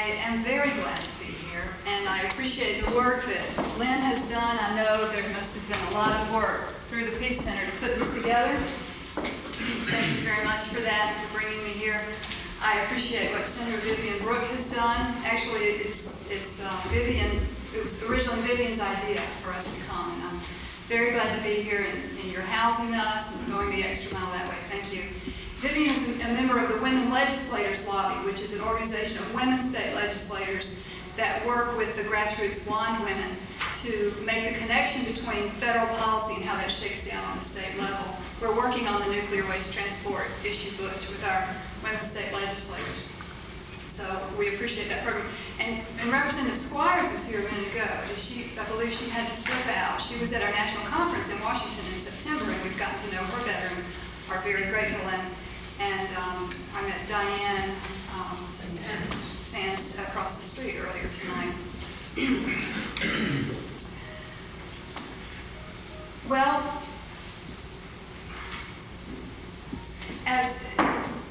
I am very glad to be here, and I appreciate the work that Lynn has done. I know there must have been a lot of work through the Peace Center to put this together. Thank you very much for that, for bringing me here. I appreciate what Senator Vivian Brooke has done. Actually, it's Vivian. It was originally Vivian's idea for us to come, and I'm very glad to be here, and you're housing us and going the extra mile that way. Thank you. Vivian is a member of the Women Legislators Lobby, which is an organization of women state legislators that work with the grassroots blind women to make the connection between federal policy and how that shakes down on the state level. We're working on the nuclear waste transport issue butch with our women state legislators. So we appreciate that program. And Representative Squires was here a minute ago. I believe she had to slip out. She was at our national conference in Washington in September, and we've gotten to know her better and are very grateful. And I met Diane Sands across the street earlier tonight. Well,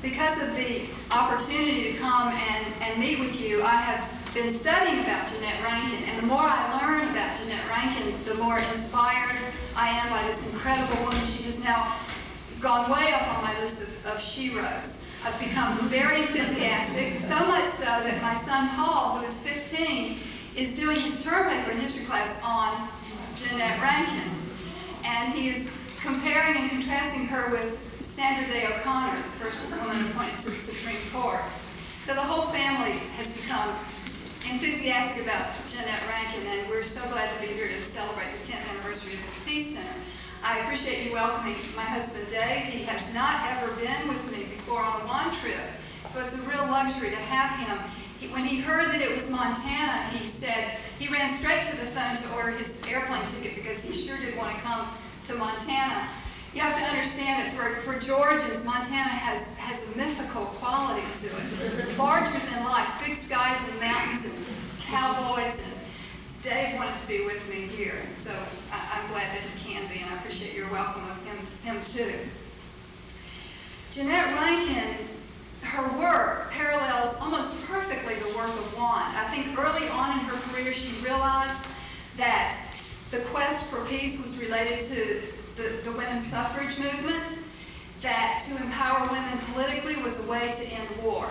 because of the opportunity to come and meet with you, I have been studying about Jeannette Rankin, and the more I learn about Jeannette Rankin, the more inspired I am by this incredible woman. She has now gone way up on my list of sheroes. I've become very enthusiastic, so much so that my son Paul, who is 15, is doing his term paper in history class on Jeannette Rankin. And he is comparing and contrasting her with Sandra Day O'Connor, the first woman appointed to the Supreme Court. So the whole family has become enthusiastic about Jeannette Rankin, and we're so glad to be here to celebrate the 10th anniversary of the Peace Center. I appreciate you welcoming my husband Dave. He has not ever been with me before on a WAN trip, so it's a real luxury to have him. When he heard that it was Montana, he said he ran straight to the phone to order his airplane ticket because he sure did want to come to Montana. You have to understand that for Georgians, Montana has a mythical quality to it, larger than life, big skies and mountains and cowboys, and Dave wanted to be with me here, and so I'm glad that he can be, and I appreciate your welcome of him too. Jeannette Rankin, her work parallels almost perfectly the work of WAN. I think early on in her career she realized that the quest for peace was related to the women's suffrage movement, that to empower women politically was a way to end war.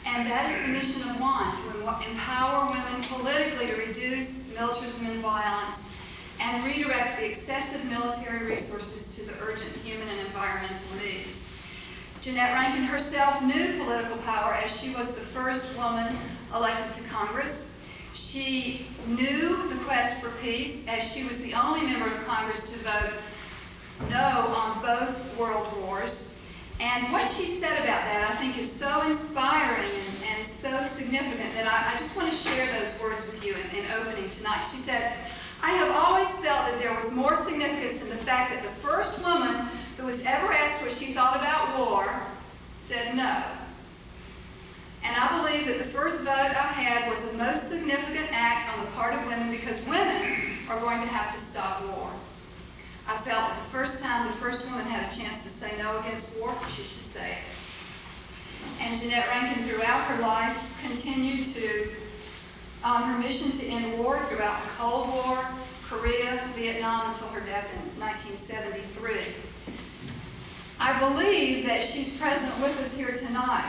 And that is the mission of WAN, to empower women politically to reduce militarism and violence and redirect the excessive military resources to the urgent human and environmental needs. Jeannette Rankin herself knew political power as she was the first woman elected to Congress. She knew the quest for peace as she was the only member of Congress to vote no on both world wars. And what she said about that, I think, is so inspiring and so significant that I just want to share those words with you in opening tonight. She said, "I have always felt that there was more significance in the fact that the first woman who was ever asked what she thought about war said no. And I believe that the first vote I had was a most significant act on the part of women because women are going to have to stop war. I felt that the first time the first woman had a chance to say no against war, she should say it." And Jeannette Rankin throughout her life continued on her mission to end war throughout the Cold War, Korea, Vietnam, until her death in 1973. I believe that she's present with us here tonight,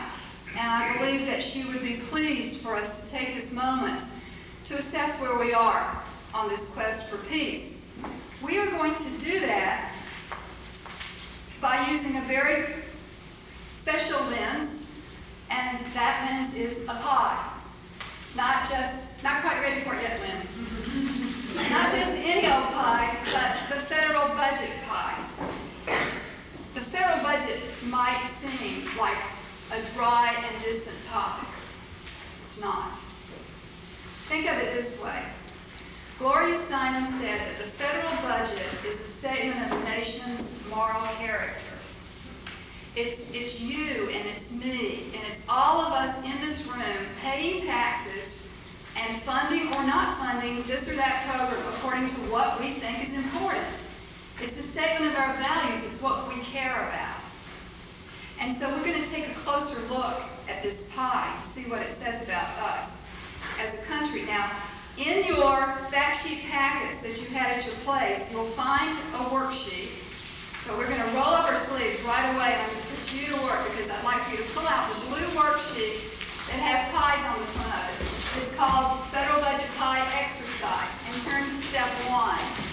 and I believe that she would be pleased for us to take this moment to assess where we are on this quest for peace. We are going to do that by using a very special lens, and that lens is a pie. Not quite ready for it yet, Lynn. Not just any old pie, but the federal budget pie. The federal budget might seem like a dry and distant topic. It's not. Think of it this way. Gloria Steinem said that the federal budget is a statement of the nation's moral character. It's you and it's me and it's all of us in this room paying taxes and funding or not funding this or that program according to what we think is important. It's a statement of our values. It's what we care about. And so we're going to take a closer look at this pie to see what it says about us. as a country. Now, in your fact sheet packets that you had at your place, you'll find a worksheet. So we're going to roll up our sleeves right away, and I'm going to put you to work because I'd like for you to pull out the blue worksheet that has pies on the front of it. It's called Federal Budget Pie Exercise, and turn to step 1.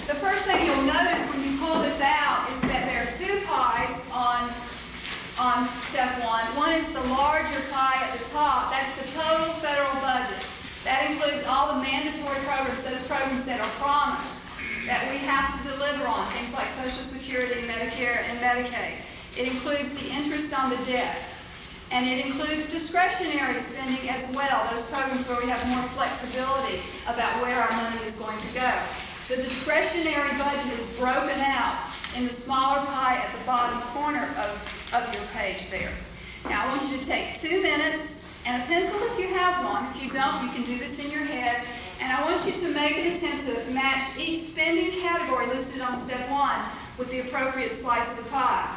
The first thing you'll notice when you pull this out is that there are 2 pies on step 1. One is the larger pie at the top. That's the total federal budget. That includes all the mandatory programs, those programs that are promised, that we have to deliver on, things like Social Security, Medicare, and Medicaid. It includes the interest on the debt. And it includes discretionary spending as well, those programs where we have more flexibility about where our money is going to go. The discretionary budget is broken out in the smaller pie at the bottom corner of your page there. Now I want you to take 2 minutes and a pencil if you have one. If you don't, you can do this in your head. And I want you to make an attempt to match each spending category listed on step 1 with the appropriate slice of the pie.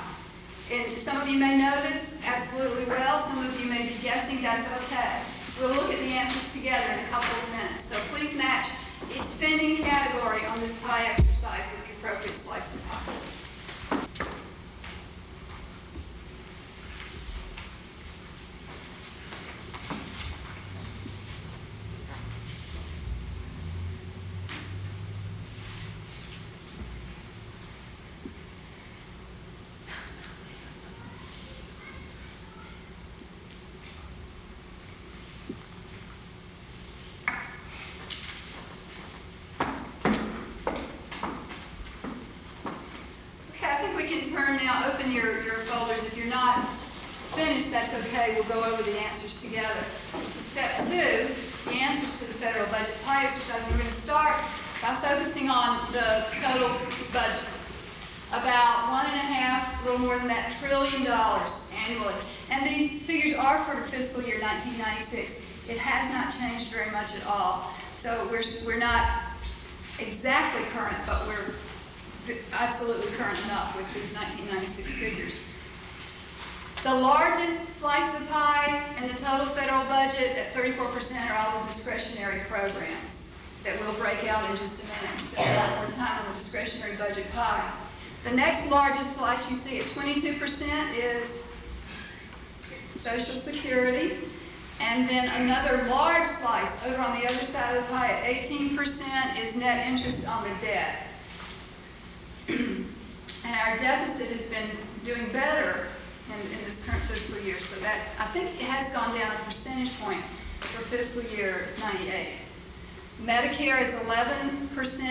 And some of you may know this absolutely well. Some of you may be guessing. That's okay. We'll look at the answers together in a couple of minutes. So please match each spending category on this pie exercise with the appropriate slice of pie. Now open your folders. If you're not finished, that's okay. We'll go over the answers together. To step 2, the answers to the federal budget pie exercise. We're going to start by focusing on the total budget. About $1.5, a little more than that, $1 trillion annually. And these figures are for fiscal year 1996. It has not changed very much at all. So we're not exactly current, but we're absolutely current enough with these 1996 figures. The largest slice of the pie in the total federal budget at 34% are all the discretionary programs that we'll break out in just a minute and spend a lot more time on the discretionary budget pie. The next largest slice you see at 22% is Social Security. And then another large slice over on the other side of the pie at 18% is net interest on the debt. And our deficit has been doing better in this current fiscal year, so that I think it has gone down a percentage point for fiscal year 98. Medicare is 11%,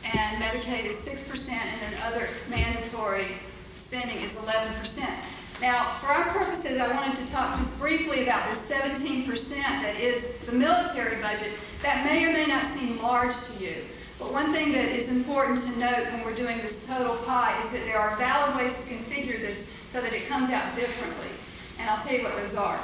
and Medicaid is 6%, and then other mandatory spending is 11%. Now, for our purposes, I wanted to talk just briefly about this 17% that is the military budget. That may or may not seem large to you. But one thing that is important to note when we're doing this total pie is that there are valid ways to configure this so that it comes out differently. And I'll tell you what those are.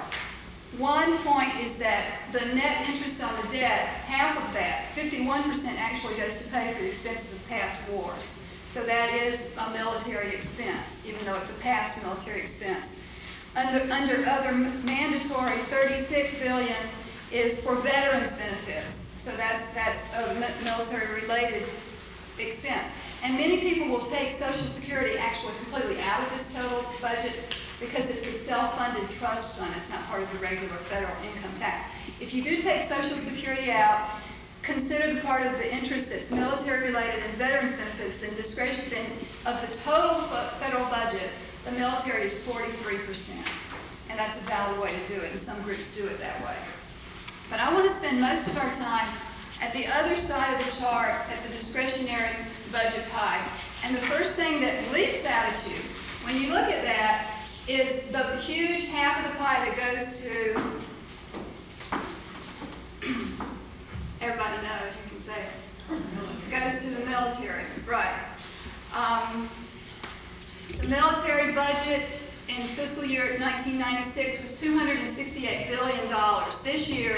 One point is that the net interest on the debt, half of that, 51% actually goes to pay for the expenses of past wars. So that is a military expense, even though it's a past military expense. Under other mandatory, $36 billion is for veterans benefits. So that's a military-related expense. And many people will take Social Security actually completely out of this total budget because it's a self-funded trust fund. It's not part of the regular federal income tax. If you do take Social Security out, consider the part of the interest that's military-related and veterans benefits, then of the total federal budget, the military is 43%. And that's a valid way to do it, and some groups do it that way. But I want to spend most of our time at the other side of the chart at the discretionary budget pie. And the first thing that leaps out at you when you look at that is the huge half of the pie that goes to, everybody knows, you can say it, goes to the military, right. The military budget in fiscal year 1996 was $268 billion. This year,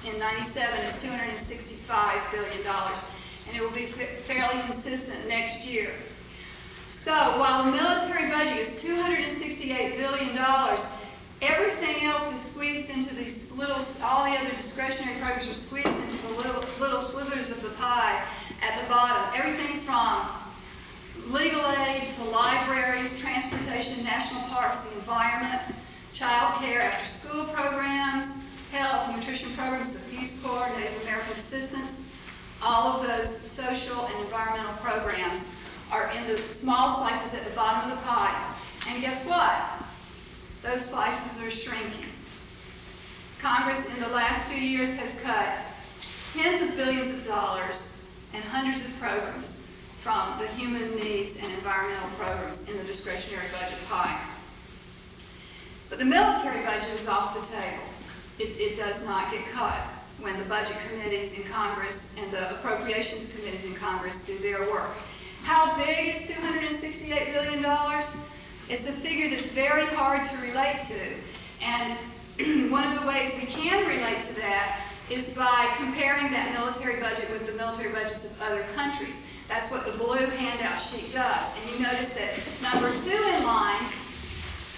in 97, is $265 billion. and it will be fairly consistent next year. So while the military budget is $268 billion, everything else is squeezed into these little, all the other discretionary programs are squeezed into the little slivers of the pie at the bottom. Everything from legal aid to libraries, transportation, national parks, the environment, child care, after school programs, health and nutrition programs, the Peace Corps, Native American assistance, all of those social and environmental programs are in the small slices at the bottom of the pie. And guess what? Those slices are shrinking. Congress in the last few years has cut tens of billions of dollars and hundreds of programs from the human needs and environmental programs in the discretionary budget pie. But the military budget is off the table. It does not get cut when the budget committees in Congress and the appropriations committees in Congress do their work. How big is $268 billion? It's a figure that's very hard to relate to. And one of the ways we can relate to that is by comparing that military budget with the military budgets of other countries. That's what the blue handout sheet does. And you notice that number 2 in line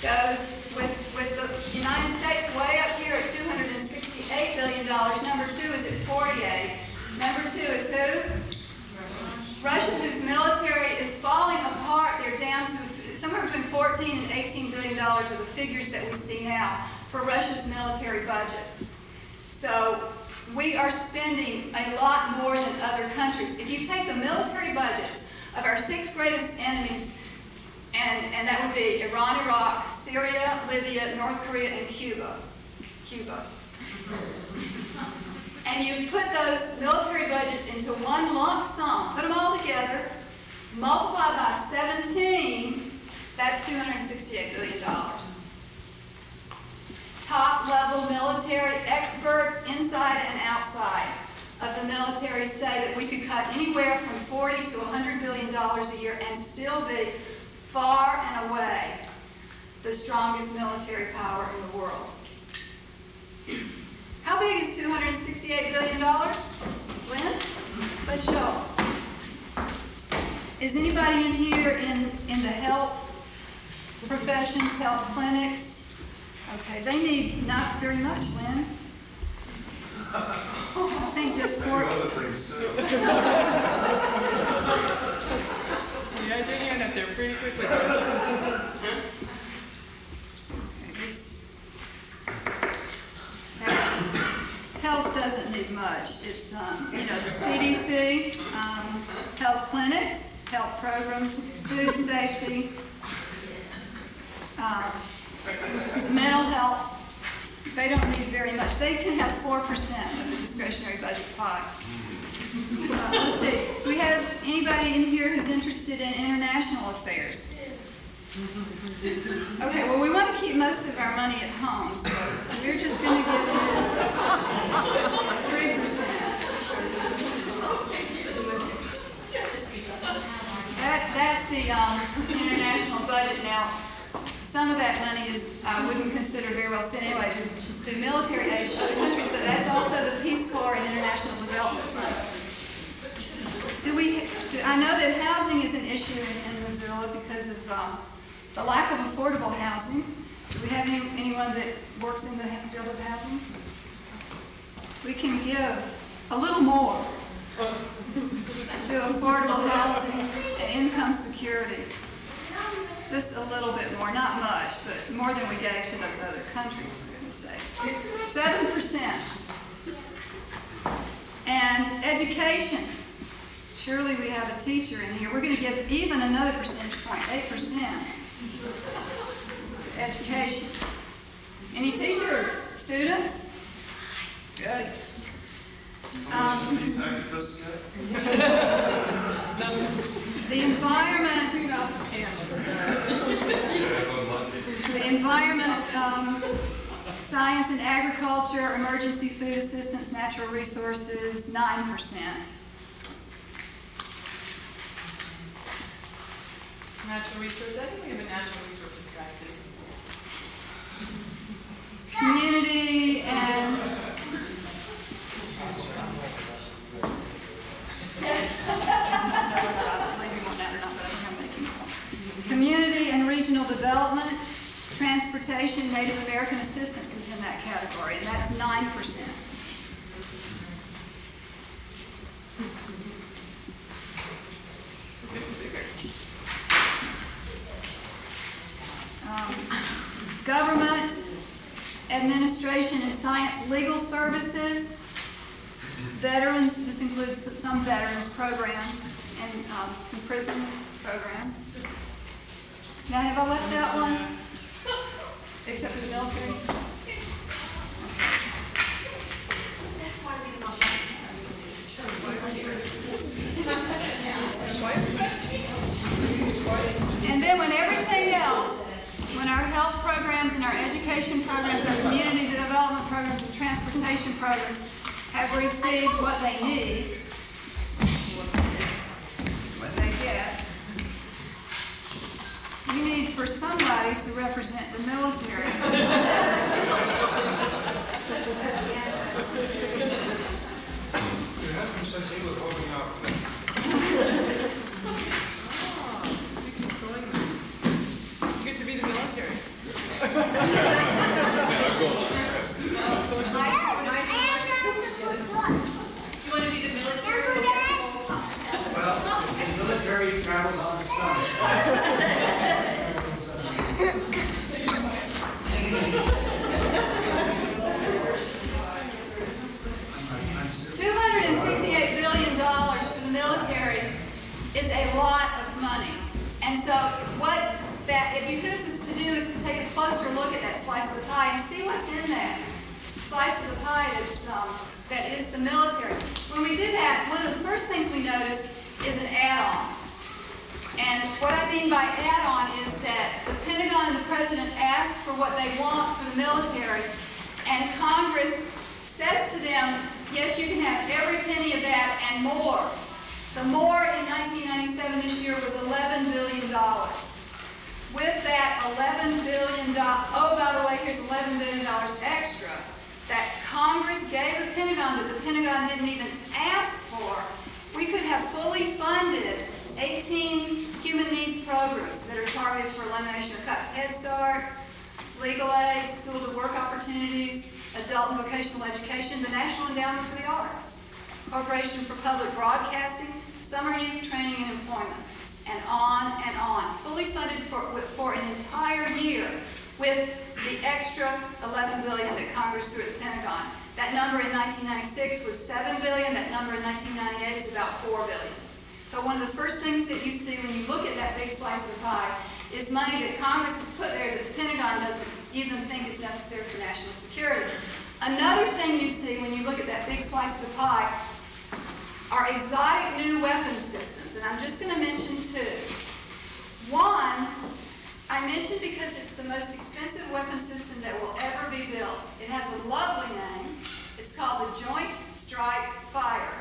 goes with the United States way up here at $268 billion. Number 2 is at 48. Number 2 is who? Russia, whose military is falling apart. They're down to somewhere between $14 and $18 billion are the figures that we see now for Russia's military budget. So we are spending a lot more than other countries. If you take the military budgets of our 6 greatest enemies, and that would be Iran, Iraq, Syria, Libya, North Korea, and Cuba. And you put those military budgets into one lump sum, put them all together, multiply by 17, that's $268 billion. Top-level military experts inside and outside of the military say that we could cut anywhere from $40 to $100 billion a year and still be far and away the strongest military power in the world. How big is $268 billion? Wrenn? Let's show. Is anybody in here in the health professions, health clinics? Okay, they need not very much, Lynn. I think just They do other things too. You got your hand up there pretty quickly. Health doesn't need much. It's, the CDC, health clinics, health programs, food safety, mental health. They don't need very much. They can have 4% of the discretionary budget pie. Let's see. Do we have anybody in here who's interested in international affairs? Okay, well, we want to keep most of our money at home, so we're just going to give you 3%. That's the international budget. Now, some of that money is I wouldn't consider very well spent anyway to do military aid to other countries, but that's also the Peace Corps and international development funds. I know that housing is an issue in Missoula because of the lack of affordable housing. Do we have anyone that works in the field of housing? We can give a little more to affordable housing and income security. Just a little bit more, not much, but more than we gave to those other countries, for goodness sake. 7%. And education. Surely we have a teacher in here. We're going to give even another percentage point, 8%, to education. Any teachers? Students? Good. Peace activists yet? The environment, science and agriculture, emergency food assistance, natural resources, 9%. Natural resources. I think we have a natural resources guy sitting. Community and Regional Development, Transportation, Native American Assistance is in that category, and that's 9%. Government, Administration and Science Legal Services, Veterans, this includes some veterans programs and some prison programs. Now, have I left out one? Except for the military? And then when everything else, when our health programs and our education programs, our community development programs and transportation programs have received what they need, what they get, we need for somebody to represent the military. Your husband says he was holding out for that. You get to be the military. You want to be the military? Well, the military travels on the stomach. 268 billion dollars for the military is a lot of money. And so what that, if you could us to do is to take a closer look at that slice of the pie and see what's in that slice of the pie that is the military. When we do that, one of the first things we notice is an add-on. And what I mean by add-on is that the Pentagon and the President ask for what they want for the military, and Congress says to them, yes, you can have every penny of that and more. The more in 1997 this year was $11 billion. With that $11 billion, oh, by the way, here's $11 billion extra that Congress gave the Pentagon that the Pentagon didn't even ask for, we could have fully funded 18 human needs programs that are targeted for elimination of cuts. Head Start, legal aid, school to work opportunities, adult and vocational education, the National Endowment for the Arts, Corporation for Public Broadcasting, summer youth training and employment, and on and on. Fully funded for an entire year with the extra $11 billion that Congress threw at the Pentagon. That number in 1996 was $7 billion. That number in 1998 is about $4 billion. So one of the first things that you see when you look at that big slice of the pie is money that Congress has put there that the Pentagon doesn't even think is necessary for national security. Another thing you see when you look at that big slice of the pie are exotic new weapons systems, and I'm just going to mention two. One, I mentioned because it's the most expensive weapon system that will ever be built. It has a lovely name. It's called the Joint Strike Fighter.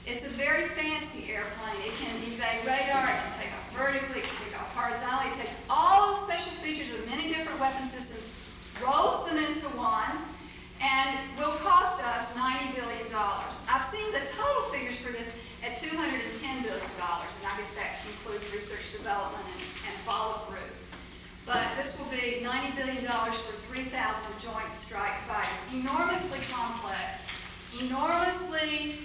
It's a very fancy airplane. It can evade radar, it can take off vertically, it can take off horizontally. It takes all the special features of many different weapon systems, rolls them into one, and will cost us $90 billion. I've seen the total figures for this at $210 billion, and I guess that includes research, development, and follow-through. But this will be $90 billion for 3,000 joint strike fighters. Enormously complex, enormously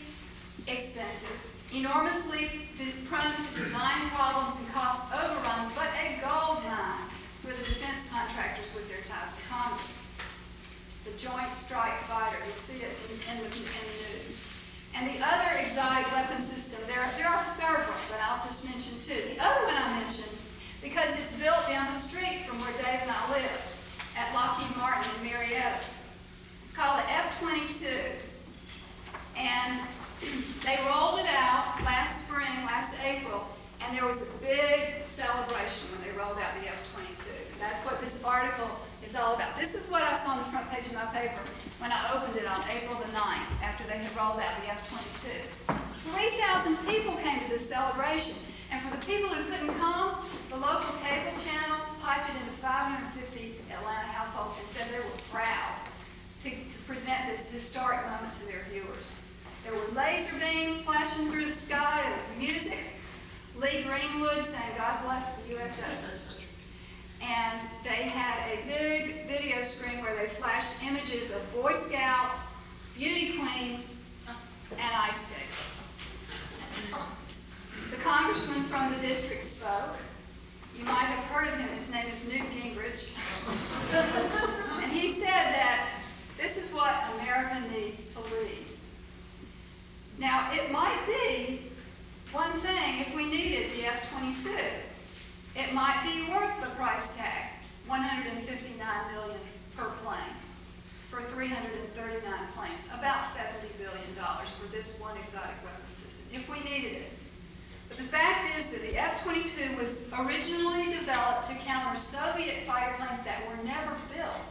expensive, enormously prone to design problems and cost overruns, but a gold mine for the defense contractors with their ties to Congress. The Joint Strike Fighter, you'll see it in the news. And the other exotic weapon system, there are several, but I'll just mention two. The other one I mentioned, because it's built down the street from where Dave and I live, at Lockheed Martin in Marietta. It's called the F-22. And they rolled it out last spring, last April, and there was a big celebration when they rolled out the F-22. That's what this article is all about. This is what I saw on the front page of my paper when I opened it on April the 9th, after they had rolled out the F-22. 3,000 people came to this celebration. And for the people who couldn't come, the local cable channel piped it into 550 Atlanta households and said they were proud to present this historic moment to their viewers. There were laser beams flashing through the sky. There was music. Lee Greenwood sang "God Bless the USA." and they had a big video screen where they flashed images of Boy Scouts, beauty queens, and ice skaters. The congressman from the district spoke. You might have heard of him. His name is Newt Gingrich. And he said that this is what America needs to lead. Now, it might be one thing if we needed the F-22. It might be worth the price tag, $159 million per plane for 339 planes, about $70 billion for this one exotic weapon system, if we needed it. But the fact is that the F-22 was originally developed to counter Soviet fighter planes that were never built.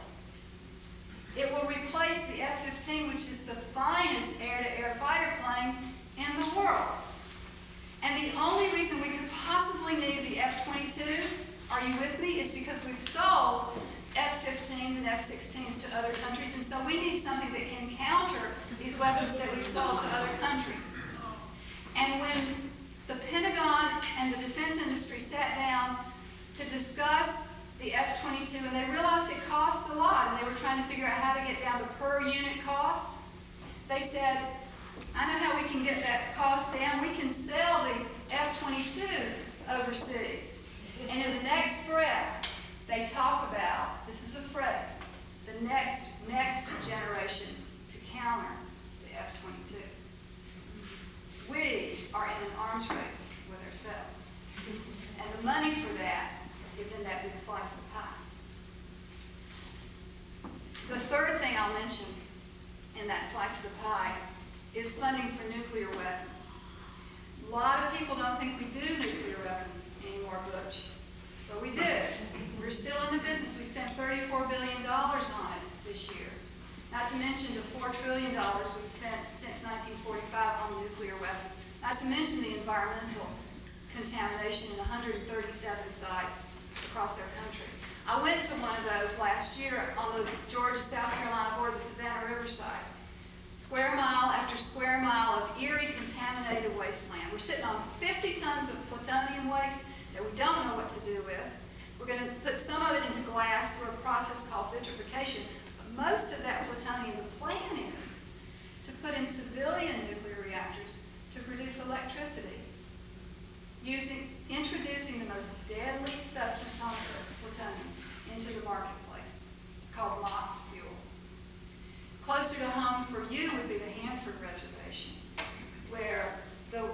It will replace the F-15, which is the finest air-to-air fighter plane in the world. And the only reason we could possibly need the F-22, are you with me, is because we've sold F-15s and F-16s to other countries, and so we need something that can counter these weapons that we've sold to other countries. And when the Pentagon and the defense industry sat down to discuss the F-22, and they realized it costs a lot, and they were trying to figure out how to get down the per unit cost, they said, I know how we can get that cost down. We can sell the F-22 overseas. And in the next breath, they talk about, this is a phrase, the next generation to counter the F-22. We are in an arms race with ourselves. And the money for that is in that big slice of the pie. The third thing I'll mention in that slice of the pie is funding for nuclear weapons. A lot of people don't think we do nuclear weapons anymore, Butch, but we do. We're still in the business. We spent $34 billion on it this year. Not to mention the $4 trillion we've spent since 1945 on nuclear weapons. Not to mention the environmental contamination in 137 sites across our country. I went to one of those last year on the Georgia-South Carolina border, the Savannah Riverside. Square mile after square mile of eerie, contaminated wasteland. We're sitting on 50 tons of plutonium waste that we don't know what to do with. We're going to put some of it into glass through a process called vitrification. But most of that plutonium, the plan is to put in civilian nuclear reactors to produce electricity, introducing the most deadly substance on earth, plutonium, into the marketplace. It's called MOX fuel. Closer to home for you would be the Hanford Reservation, where the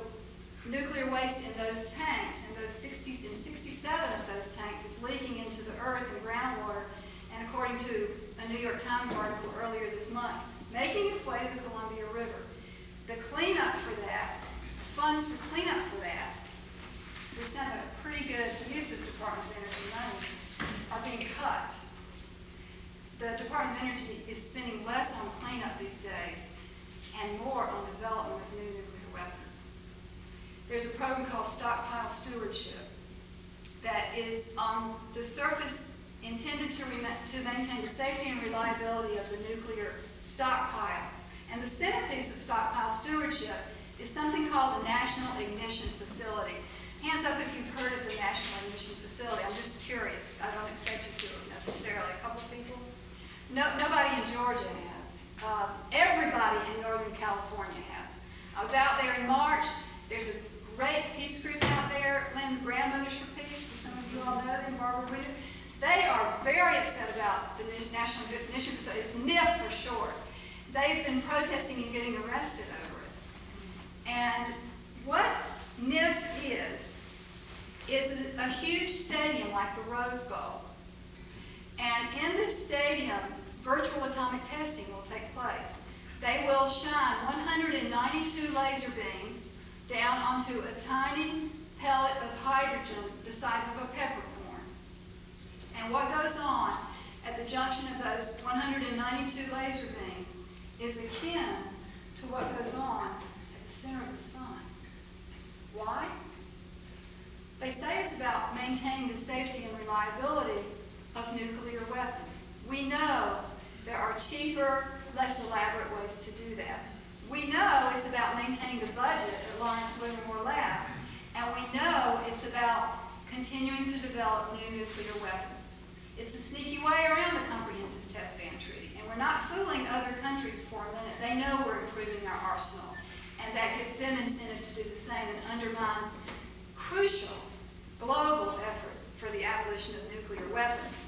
nuclear waste in those tanks, in 67 of those tanks, is leaking into the earth and groundwater, and according to a New York Times article earlier this month, making its way to the Columbia River. The cleanup for that, funds for cleanup for that, which sounds like a pretty good use of Department of Energy money, are being cut. The Department of Energy is spending less on cleanup these days and more on development of new nuclear weapons. There's a program called Stockpile Stewardship that is on the surface intended to maintain the safety and reliability of the nuclear stockpile. And the centerpiece of Stockpile Stewardship is something called the National Ignition Facility. Hands up if you've heard of the National Ignition Facility. I'm just curious. I don't expect you to necessarily. A couple of people? No, nobody in Georgia has. Everybody in Northern California has. I was out there in March. There's a great peace group out there, Lynn, Grandmothers for Peace. Do some of you all know them, Barbara Rita? They are very upset about the National Ignition Facility. It's NIF for short. They've been protesting and getting arrested over it. And what NIF is a huge stadium like the Rose Bowl. And in this stadium, virtual atomic testing will take place. They will shine 192 laser beams down onto a tiny pellet of hydrogen the size of a peppercorn. And what goes on at the junction of those 192 laser beams is akin to what goes on at the center of the sun. Why? They say it's about maintaining the safety and reliability of nuclear weapons. We know there are cheaper, less elaborate ways to do that. We know it's about maintaining the budget at Lawrence Livermore Labs, and we know it's about continuing to develop new nuclear weapons. It's a sneaky way around the Comprehensive Test Ban Treaty, and we're not fooling other countries for a minute. They know we're improving our arsenal, and that gives them incentive to do the same and undermines crucial global efforts for the abolition of nuclear weapons.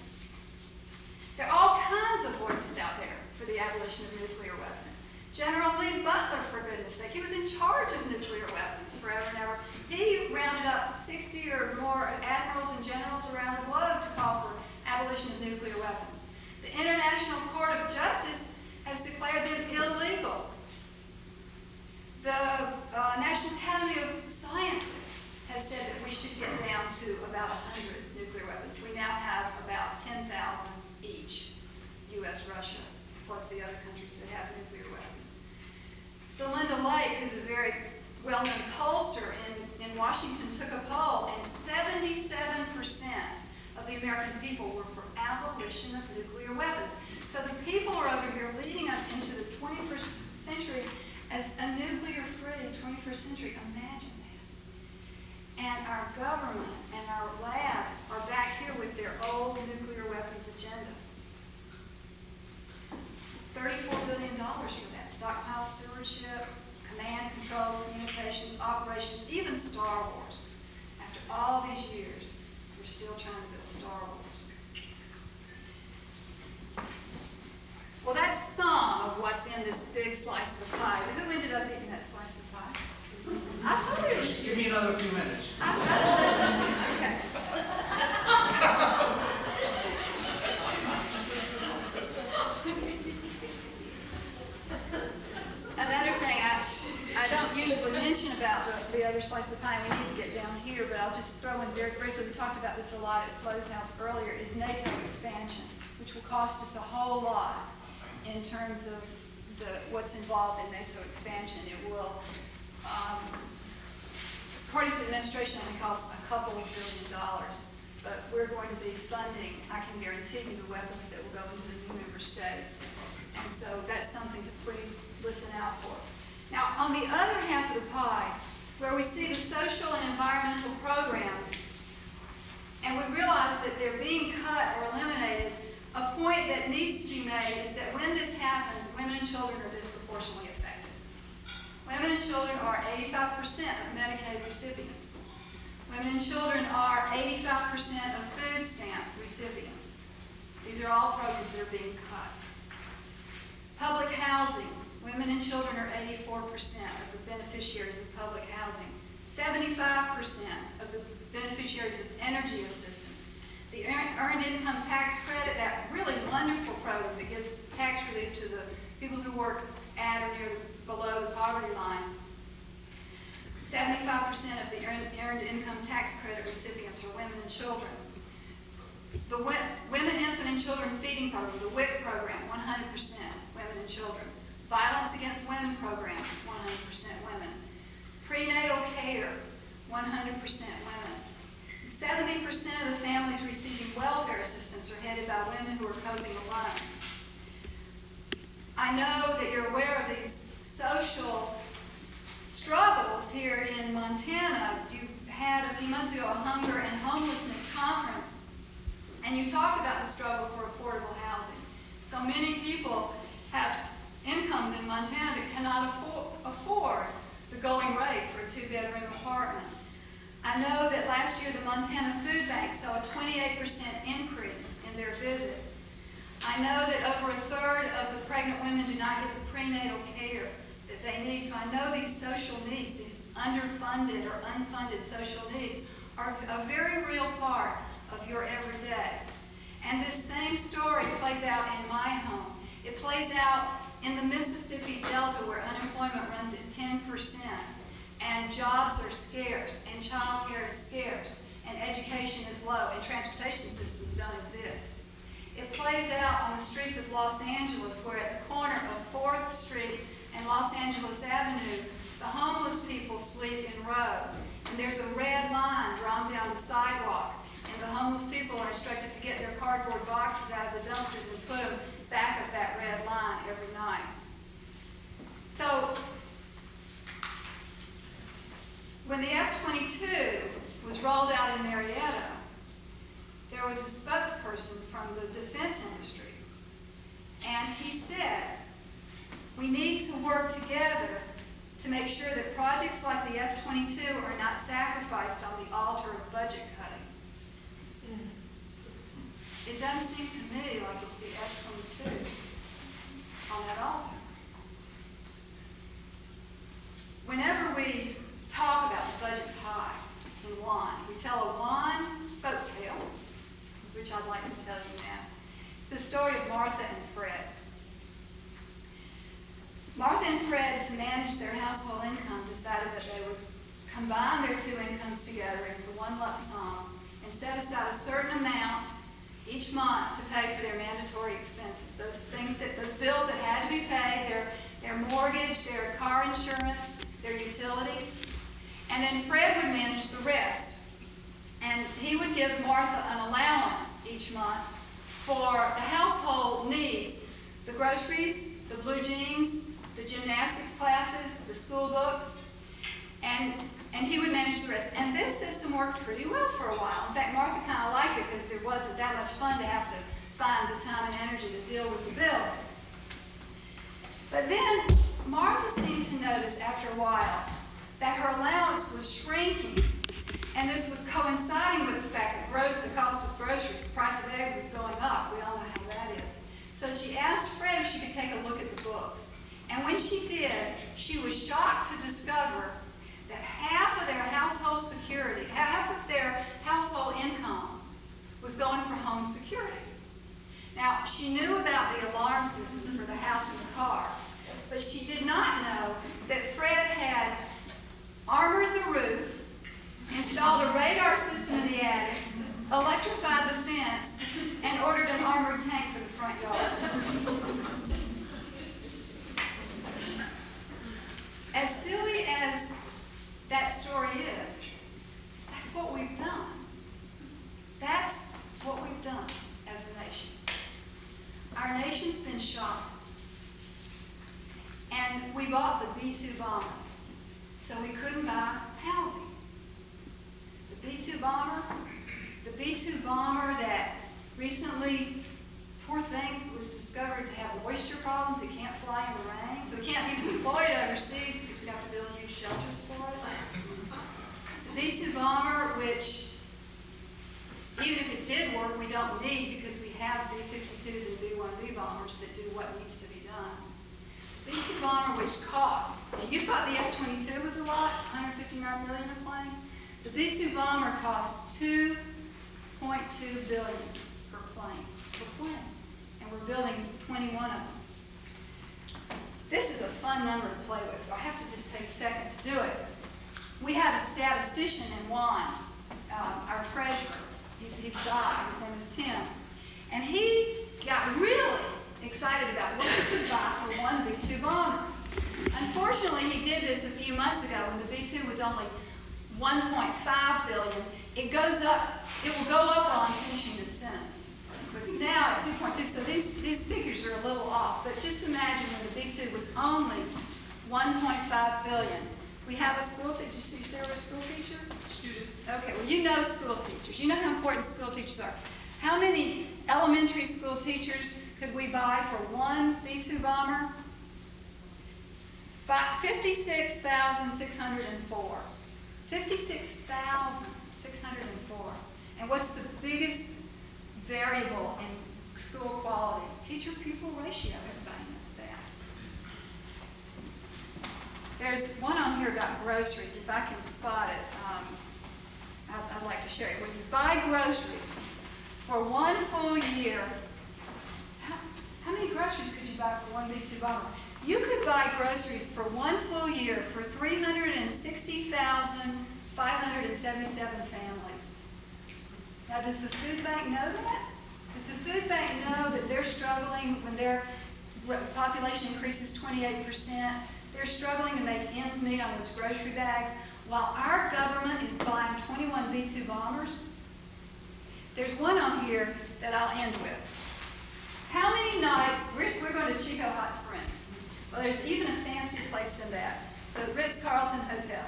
There are all kinds of voices out there for the abolition of nuclear weapons. General Lee Butler, for goodness sake, he was in charge of nuclear weapons forever and ever. He rounded up 60 or more admirals and generals around the globe to call for abolition of nuclear weapons. The International Court of Justice has declared them illegal. The National Academy of Sciences has said that we should get down to about 100 nuclear weapons. We now have about 10,000 each, U.S., Russia, plus the other countries that have nuclear weapons. Celinda Lake, who's a very well-known pollster in Washington, took a poll, and 77% of the American people were for abolition of nuclear weapons. So the people are over here leading us into the 21st century as a nuclear-free 21st century. Imagine that. And our government and our labs are back here with their old nuclear weapons agenda. $34 billion for that. Stockpile stewardship, command, control, communications, operations, even Star Wars. After all these years, we're still trying to build Star Wars. Well, that's some of what's in this big slice of the pie. But who ended up eating that slice of pie? I thought it was Just give me another few minutes. Okay. Another thing I don't usually mention about the other slice of the pie, and we need to get down here, but I'll just throw in very briefly, we talked about this a lot at Flo's house earlier, is NATO expansion, which will cost us a whole lot in terms of what's involved in NATO expansion. It will, according to the administration, only cost a couple of $1 billion, but we're going to be funding, I can guarantee you, the weapons that will go into the new member states. And so that's something to please listen out for. Now, on the other half of the pie, where we see the social and environmental programs, and we realize that they're being cut or eliminated, a point that needs to be made is that when this happens, women and children are disproportionately affected. Women and children are 85% of Medicaid recipients. Women and children are 85% of food stamp recipients. These are all programs that are being cut. Public housing, women and children are 84% of the beneficiaries of public housing. 75% of the beneficiaries of energy assistance. The Earned Income Tax Credit, that really wonderful program that gives tax relief to the people who work at or near below the poverty line. 75% of the Earned Income Tax Credit recipients are women and children. The Women, Infant, and Children Feeding Program, the WIC program, 100% women and children. Violence Against Women program, 100% women. Prenatal care, 100% women. 70% of the families receiving welfare assistance are headed by women who are coping alone. I know that you're aware of these social struggles here in Montana. You had a few months ago a hunger and homelessness conference, and you talked about the struggle for affordable housing. So many people have incomes in Montana that cannot afford the going rate for a 2-bedroom apartment. I know that last year the Montana Food Bank saw a 28% increase in their visits. I know that over a third of the pregnant women do not get the prenatal care that they need. So I know these social needs, these underfunded or unfunded social needs, are a very real part of your everyday. And this same story plays out in my home. It plays out in the Mississippi Delta, where unemployment runs at 10%, and jobs are scarce, and child care is scarce, and education is low, and transportation systems don't exist. It plays out on the streets of Los Angeles, where at the corner of 4th Street and Los Angeles Avenue, the homeless people sleep in rows, and there's a red line drawn down the sidewalk, and the homeless people are instructed to get their cardboard boxes out of the dumpsters and put them back of that red line every night. So, when the F-22 was rolled out in Marietta, there there was a spokesperson from the defense industry. And he said, we need to work together to make sure that projects like the F-22 are not sacrificed on the altar of budget cutting. It doesn't seem to me like it's the F-22 on that altar. Whenever we talk about the budget pie in wand, we tell a wand folk tale, which I'd like to tell you now. It's the story of Martha and Fred. Martha and Fred, to manage their household income, decided that they would combine their two incomes together into one lump sum and set aside a certain amount each month to pay for their mandatory expenses. Those bills that had to be paid, their mortgage, their car insurance, their utilities. And then Fred would manage the rest. And he would give Martha an allowance each month for the household needs, the groceries, the blue jeans, the gymnastics classes, the school books, and he would manage the rest. And this system worked pretty well for a while. In fact, Martha kind of liked it because it wasn't that much fun to have to find the time and energy to deal with the bills. But then Martha seemed to notice after a while that her allowance was shrinking. And this was coinciding with the fact that the cost of groceries, the price of eggs was going up. We all know how that is. So she asked Fred if she could take a look at the books. And when she did, she was shocked to discover that half of their household security, half of their household income was going for home security. Now, she knew about the alarm system for the house and the car, but she did not know that Fred had armored the roof, installed a radar system in the attic, electrified the fence, and ordered an armored tank for the front yard. As silly as that story is, that's what we've done. That's what we've done as a nation. Our nation's been shocked. And we bought the B-2 bomber, so we couldn't buy housing. The B-2 bomber that recently, poor thing, was discovered to have moisture problems. It can't fly in the rain, so we can't even deploy it overseas because we have to build huge shelters for it. The B-2 bomber, which, even if it did work, we don't need because we have B-52s and B-1B bombers that do what needs to be done. The B-2 bomber, which costs, now you thought the F-22 was a lot, $159 million a plane? The B-2 bomber costs $2.2 billion per plane. And we're building 21 of them. This is a fun number to play with, so I have to just take a second to do it. We have a statistician in Wand, our treasurer. He's Guy, his name is Tim. And he got really excited about what he could buy for one B-2 bomber. Unfortunately, he did this a few months ago when the B-2 was only $1.5 billion. It will go up on finishing this sentence. So it's now at 2.2, so these figures are a little off. But just imagine when the B-2 was only $1.5 billion. We have a school teacher. Did you say we're a school teacher? Student. Okay, well, you know school teachers. You know how important school teachers are. How many elementary school teachers could we buy for one B-2 bomber? 56,604. 56,604. And what's the biggest variable in school quality? Teacher-pupil ratio. Everybody knows that. There's one on here about groceries. If I can spot it, I'd like to share it with you. Buy groceries for one full year. How many groceries could you buy for one B-2 bomber? You could buy groceries for one full year for 360,577 families. Now, does the food bank know that? Does the food bank know that they're struggling when their population increases 28%? They're struggling to make ends meet on those grocery bags while our government is buying 21 B-2 bombers? There's one on here that I'll end with. How many nights, we're going to Chico Hot Springs. Well, there's even a fancier place than that, the Ritz-Carlton Hotel.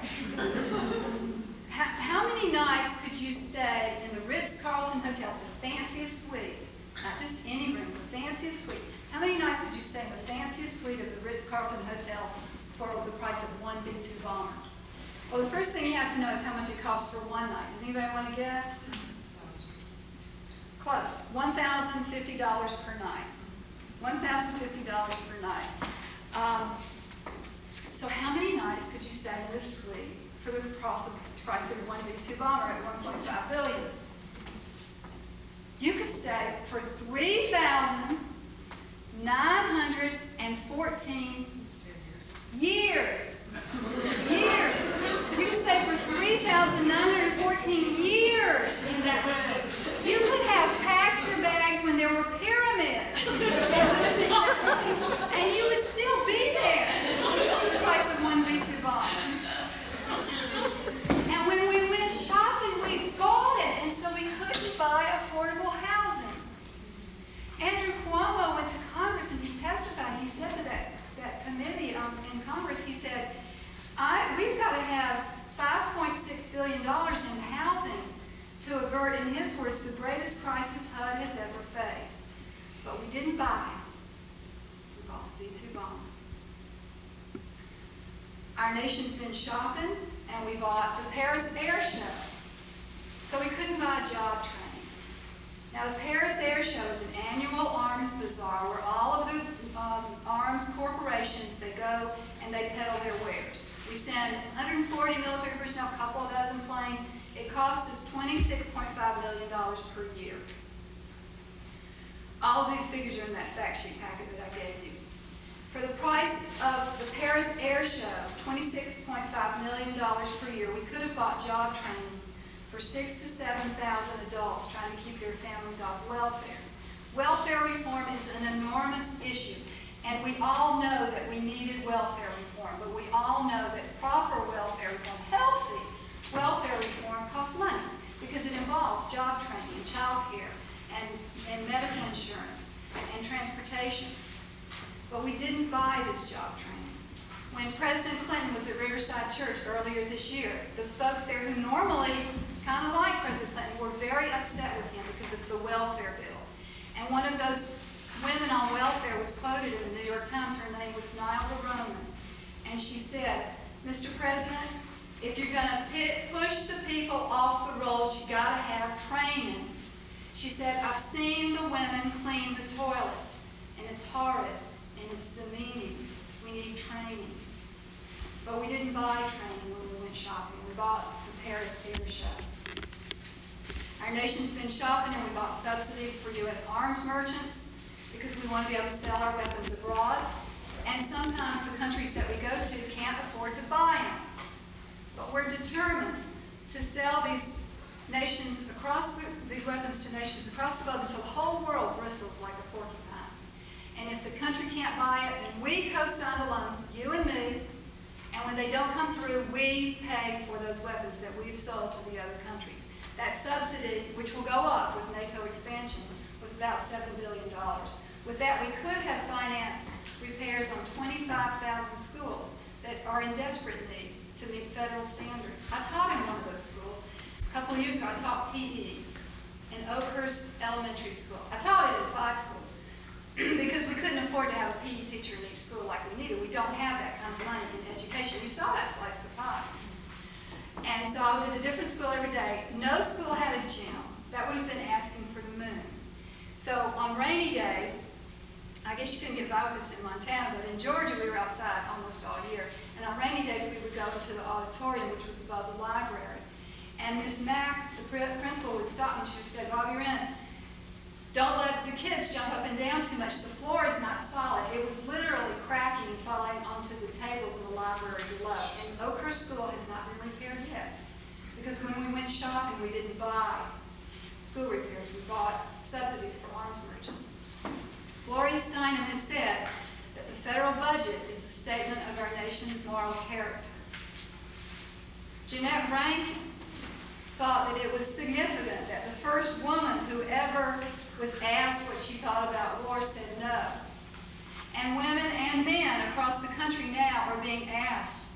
how many nights could you stay in the Ritz-Carlton Hotel, the fanciest suite? Not just any room, the fanciest suite. How many nights could you stay in the fanciest suite of the Ritz-Carlton Hotel for the price of one B-2 bomber? Well, the first thing you have to know is how much it costs for one night. Does anybody want to guess? Close. $1,050 per night. $1,050 per night. So how many nights could you stay in this suite for the price of one B-2 bomber at $1.5 billion? You could stay for 3,914 years. Years. You could stay for 3,914 years in that room. You could have packed your bags when there were pyramids. And you would still be there for the price of one B-2 bomber. And when we went shopping, we bought it, and so we couldn't buy affordable housing. Andrew Cuomo went to Congress and he testified. He said to that committee in Congress, he said, we've got to have $5.6 billion in housing to avert, in his words, the greatest crisis HUD has ever faced. But we didn't buy houses. We bought the B-2 bomber. Our nation's been shopping, and we bought the Paris Air Show. So we couldn't buy job training. Now, the Paris Air Show is an annual arms bazaar where all of the arms corporations, they go and they peddle their wares. We send 140 military personnel, a couple of dozen planes. It costs us $26.5 million per year. All of these figures are in that fact sheet packet that I gave you. For the price of the Paris Air Show, $26.5 million per year, we could have bought job training for 6,000 to 7,000 adults trying to keep their families off welfare. Welfare reform is an enormous issue, and we all know that we needed welfare reform, but we all know that proper welfare reform, healthy welfare reform, costs money because it involves job training, child care, and medical insurance, and transportation. But we didn't buy this job training. When President Clinton was at Riverside Church earlier this year, the folks there who normally kind of like President Clinton were very upset with him because of the welfare bill. And one of those women on welfare was quoted in the New York Times. Her name was Nyla Roman. And she said, Mr. President, if you're going to push the people off the rolls, you got to have training. She said, I've seen the women clean the toilets, and it's horrid, and it's demeaning. We need training. But we didn't buy training when we went shopping. We bought the Paris Air Show. Our nation's been shopping, and we bought subsidies for U.S. arms merchants because we want to be able to sell our weapons abroad. And sometimes the countries that we go to can't afford to buy them. But we're determined to sell these nations these weapons to nations across the globe until the whole world bristles like a porcupine. And if the country can't buy it, then we co-sign the loans, you and me, and when they don't come through, we pay for those weapons that we've sold to the other countries. That subsidy, which will go up with NATO expansion, was about $7 billion. With that, we could have financed repairs on 25,000 schools that are in desperate need to meet federal standards. I taught in one of those schools. A couple of years ago, I taught PE in Oakhurst Elementary School. I taught it in 5 schools because we couldn't afford to have a PE teacher in each school like we needed. We don't have that kind of money in education. You saw that slice of the pie. And so I was at a different school every day. No school had a gym. That would have been asking for the moon. So on rainy days, I guess you couldn't get by with this in Montana, but in Georgia we were outside almost all year. And on rainy days we would go to the auditorium, which was above the library. And Miss Mack, the principal, would stop me. She would say, Bobbie, Wrenn, don't let the kids jump up and down too much. The floor is not solid. It was literally cracking, falling onto the tables in the library below. And Oakhurst School has not been repaired yet. Because when we went shopping, we didn't buy school repairs. We bought subsidies for arms merchants. Gloria Steinem has said that the federal budget is a statement of our nation's moral character. Jeannette Rankin thought that it was significant that the first woman who ever was asked what she thought about war said no. And women and men across the country now are being asked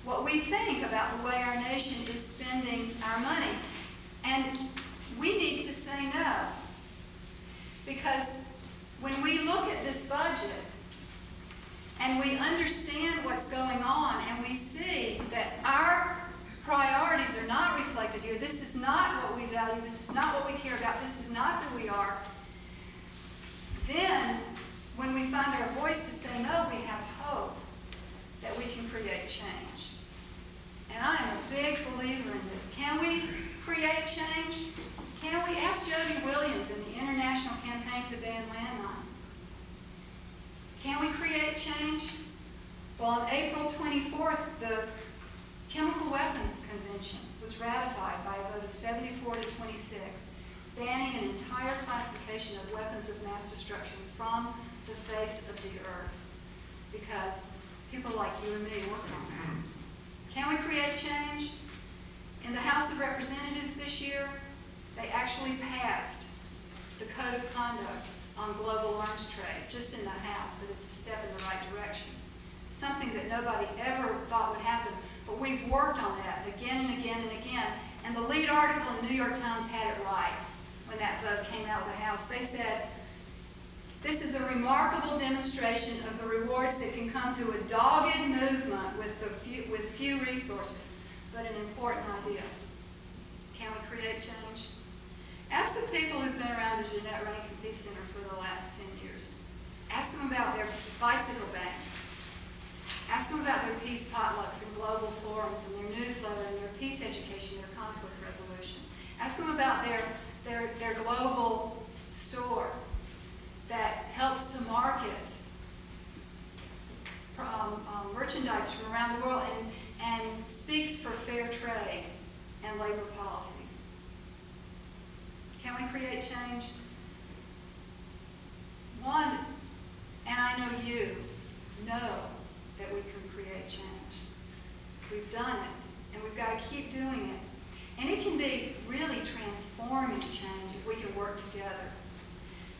what we think about the way our nation is spending our money. And we need to say no. Because when we look at this budget and we understand what's going on and we see that our priorities are not reflected here, this is not what we value, this is not what we care about, this is not who we are, then when we find our voice to say no, we have hope that we can create change. And I am a big believer in this. Can we create change? Can we ask Jody Williams in the International Campaign to Ban Landmines? Can we create change? Well, on April 24th, the Chemical Weapons Convention was ratified by a vote of 74 to 26, banning an entire classification of weapons of mass destruction from the face of the earth, because people like you and me work on that. Can we create change? In the House of Representatives this year, they actually passed the Code of Conduct on global arms trade, just in the House, but it's a step in the right direction. Something that nobody ever thought would happen, but we've worked on that again and again and again, and the lead article in the New York Times had it right when that vote came out of the House. They said, "This is a remarkable demonstration of the rewards that can come to a dogged movement with few resources, but an important idea." Can we create change? Ask the people who've been around the Jeannette Rankin Peace Center for the last 10 years. Ask them about their bicycle bank. Ask them about their peace potlucks and global forums and their newsletter and their peace education, their conflict resolution. Ask them about their global store that helps to market merchandise from around the world and speaks for fair trade and labor policies. Can we create change? One, and I know you know that we can create change. We've done it, and we've got to keep doing it. And it can be really transforming change if we can work together.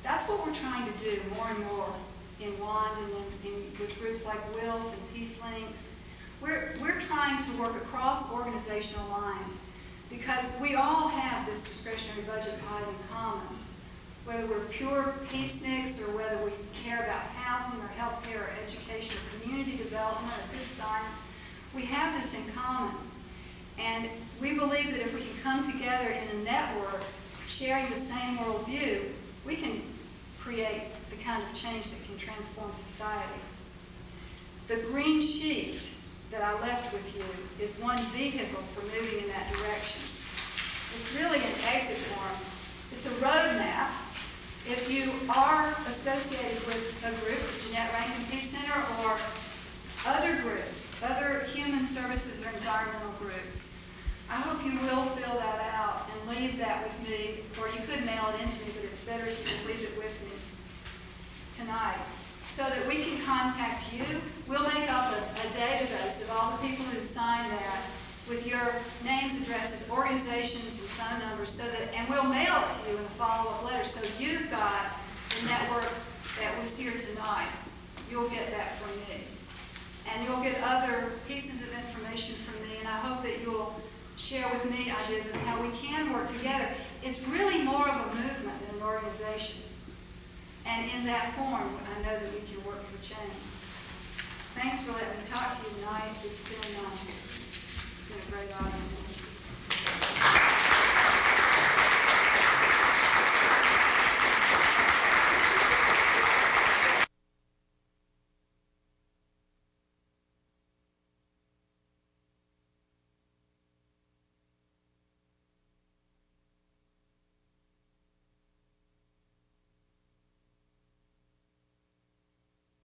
That's what we're trying to do more and more in WAND and with groups like WILF and Peace Links. We're trying to work across organizational lines because we all have this discretionary budget pie in common. Whether we're pure peaceniks or whether we care about housing or health care or education or community development or good science, we have this in common. And we believe that if we can come together in a network sharing the same worldview, we can create the kind of change that can transform society. The green sheet that I left with you is one vehicle for moving in that direction. It's really an exit form. It's a roadmap. If you are associated with a group, the Jeannette Rankin Peace Center, or other groups, other human services or environmental groups, I hope you will fill that out and leave that with me, or you could mail it in to me, but it's better if you can leave it with me tonight, so that we can contact you. We'll make up a database of all the people who signed that with your names, addresses, organizations, and phone numbers, and we'll mail it to you in a follow-up letter. So you've got the network that was here tonight. You'll get that from me. And you'll get other pieces of information from me, and I hope that you'll share with me ideas of how we can work together. It's really more of a movement than an organization. And in that form, I know that we can work for change. Thanks for letting me talk to you tonight. It's been a great audience.